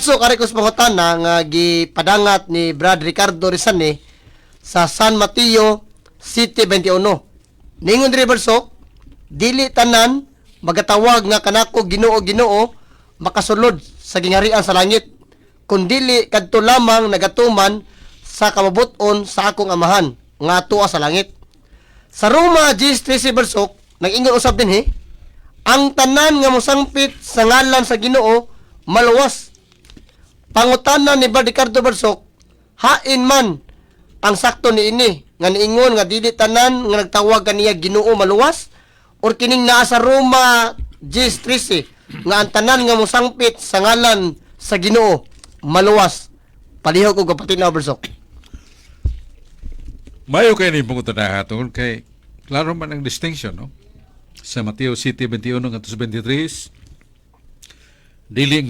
Diretso karikos pangutana nga gipadangat ni Brad Ricardo Rizani sa San Mateo City 21. Ningon diri verso, dili tanan magatawag nga kanako Ginoo Ginoo makasulod sa gingharian sa langit, kundili kadto lamang nagatuman sa kamabut-on sa akong amahan nga tuwa sa langit. Sa Roma 10:13 verso, nag-ingon usab dinhi, ang tanan nga mosangpit sa ngalan sa Ginoo maluwas. Pangutana ni Brad Ricardo Bersok, hain man ang sakto ni ini nga niingon nga dili tanan nga nagtawag kaniya Ginoo maluwas, or kining naa sa Roma 10:13 nga ang tanan nga mosangpit sa ngalan sa Ginoo maluwas. Palihog ko kapatid na Bersok. Mayo kayo ni pungutan na hatong kay klaro man ang distinction, no? Sa Mateo City 21 at 23, dili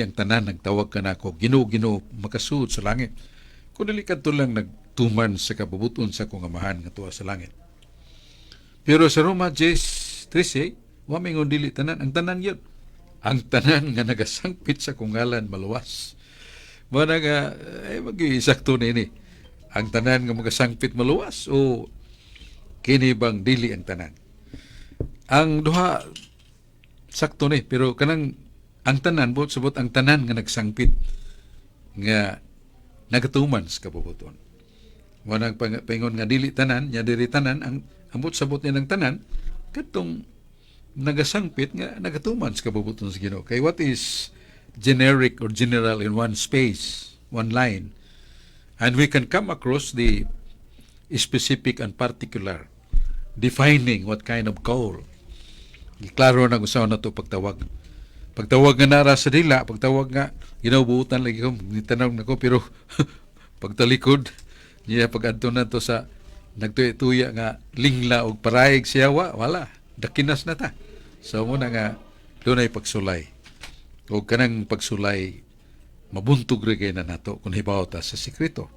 ang tanan nagtawag ka na ako, Ginoo makasuod sa langit. Kung dili kadto lang nagtuman sa kabubuton sa kong amahan nga tuwa sa langit. Pero sa Roma 10:13, wa mingon dili tanan, ang tanan yun. Ang tanan nga nagasangpit sa kong ngalan maluwas. Mana nga, mag-iisakto na ini. Ang tanan nga magasangpit maluwas o kini bang dili ang tanan? Ang duha sakto ni, pero kanang ang tanan, subot ang tanan nga nagsangpit nga nagatuman sa kabubuton. Wanang paingon nga dili tanan, nya diri tanan, ang sabot niya ng tanan, katong nagasangpit nga nagatuman sa kabubuton sa Ginoo. Kay what is generic or general in one space, one line, and we can come across the specific and particular, defining what kind of goal. Giklaro na usaw na to pagtawag. Pagtawag nga nara sa dila, pagtawag nga, ginabuutan lagi ko, nitanong na ko, pero pagtalikod, niya pag-adto na to sa nagtuya nga lingla o parayag siyawa, wala, dakinas na ta. So muna nga, doon ay pagsulay. O kanang pagsulay, mabuntog rin na nato kung hibaw ta sa sikreto.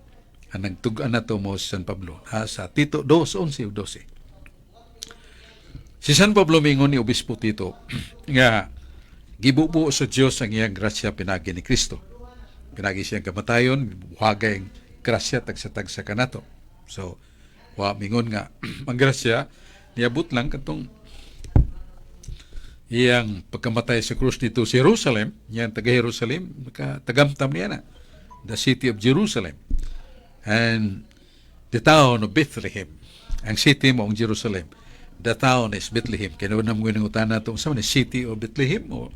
Anang tugan na to mo sa San Pablo, sa Tito 2:11-12. Si San Pablo mingon ni Obispo Tito, nga, gibubuo sa Diyos ang iyang grasya pinagi ni Kristo. Pinagi siyang kamatayon, wagay ang grasya tagsa-tagsa kanato. So, mingon nga, ang grasya, niabot lang katong iyang pagkamatay sa krus dito sa Jerusalem, iyang taga-Jerusalem, tagamtam niya na, the city of Jerusalem, and the town of Bethlehem. Ang city mo ang Jerusalem. The town is Bethlehem. Kaya naman naman ngutan na itong sa city of Bethlehem o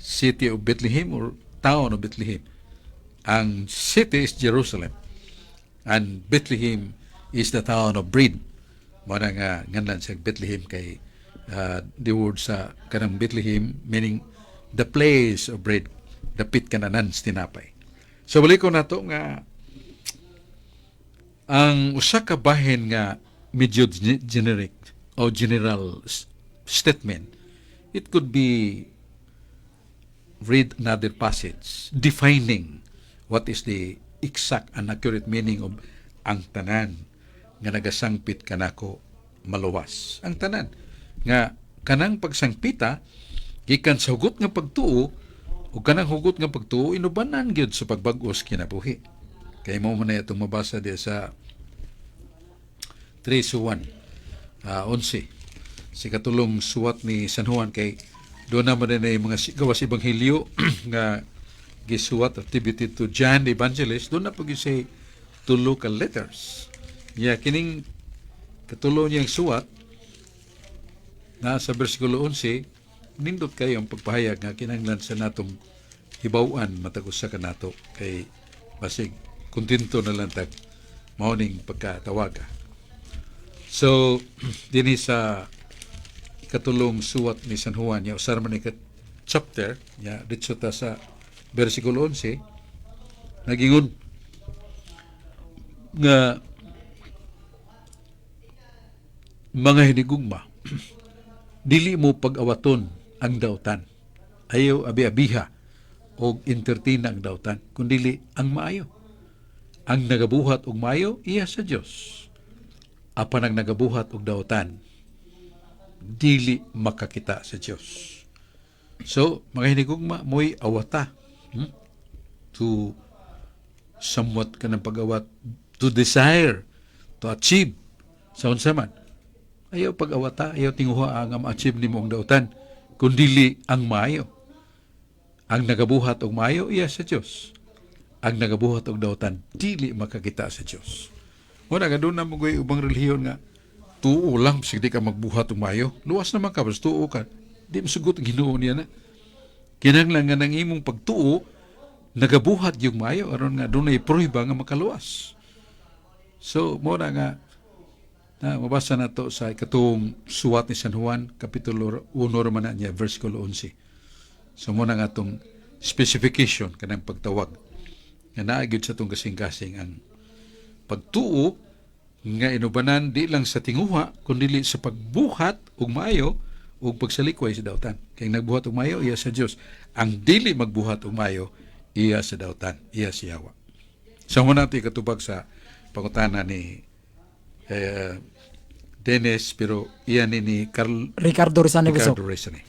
city of Bethlehem or town of Bethlehem. Ang city is Jerusalem and Bethlehem is the town of bread. Muna nga nganlan sa Bethlehem kay the word sa kanang Bethlehem meaning the place of bread, dapit kananan tinapay. So balik ko na to nga ang usa ka bahin nga medyo generic o general statement, it could be read another passage defining what is the exact and accurate meaning of ang tanan nga nagasangpit kanako maluwas. Ang tanan nga kanang pagsangpita gikan sa hugot nga pagtuo o kanang hugot nga pagtuo inubanan gyud sa pagbag-os kinabuhi. Kay mo man itong mabasa di sa 3:1 11 si katulong suwat ni San Juan kay doon naman na yung mga gawas ebanghelyo nga gisuwat attributed to John the Evangelist, doon na pag-isay tulo ka letters. Kining katulo niyang suwat na sa versikulo 11 nindot kayo ang pagpahayag nga kinahanglan sa natong hibaw-an matag-usa ka nato kay basig kontento na lang tag mauning pagkatawaga. So, din sa katulong suwat ni San Juan, usar man ikat chapter, dito ta sa versikulo 11, nagingon nga mga hinigugma, dili mo pag-awaton ang dautan. Ayaw abi-abiha o entertain ang dautan, kundili ang maayo. Ang nagabuhat og maayo, iya sa Dios. Apan ang nagabuhat og dautan, dili makakita sa Dios. So, mga hinigugma, mo'y awata. To somewhat ka ng pag-awat, to desire, to achieve, sa unsa man. Ayaw pag-awata, ayaw tinguha ang ma-achieve ni mo ang dautan, kundili ang maayo. Ang nagabuhat og maayo, iya sa Diyos. Ang nagabuhat og dautan, dili makakita sa Diyos. Wala ka doon na magoy ubang relihiyon nga, tuo lang, sige ka magbuhat og maayo. Luwas naman ka, basta tuo ka. Di masugot ang Ginoo niya na. Kinahanglan nga ng imong pagtuo, nagabuhat yung maayo, aron nga doon ay pruhiba nga makaluwas. So, muna nga, mabasa na to sa ikatong suwat ni San Juan, Kapitulo 1 naman na niya, versikulo 11. So, muna nga itong specification kanang pagtawag. Nga naagid sa itong kasing-kasing ang pagtuo nga inubanan di lang sa tinguha, kundi sa pagbuhat ug maayo ug pagsalikway sa dautan. Kay nagbuhat og maayo, iya sa Dios. Ang dili magbuhat og maayo, iya sa dautan, iya si Yawa. So, muna ito ikatubag sa pangutana ni Dennis, pero iyan ni Ricardo Ricardo Rizal ni Busok. Rizal.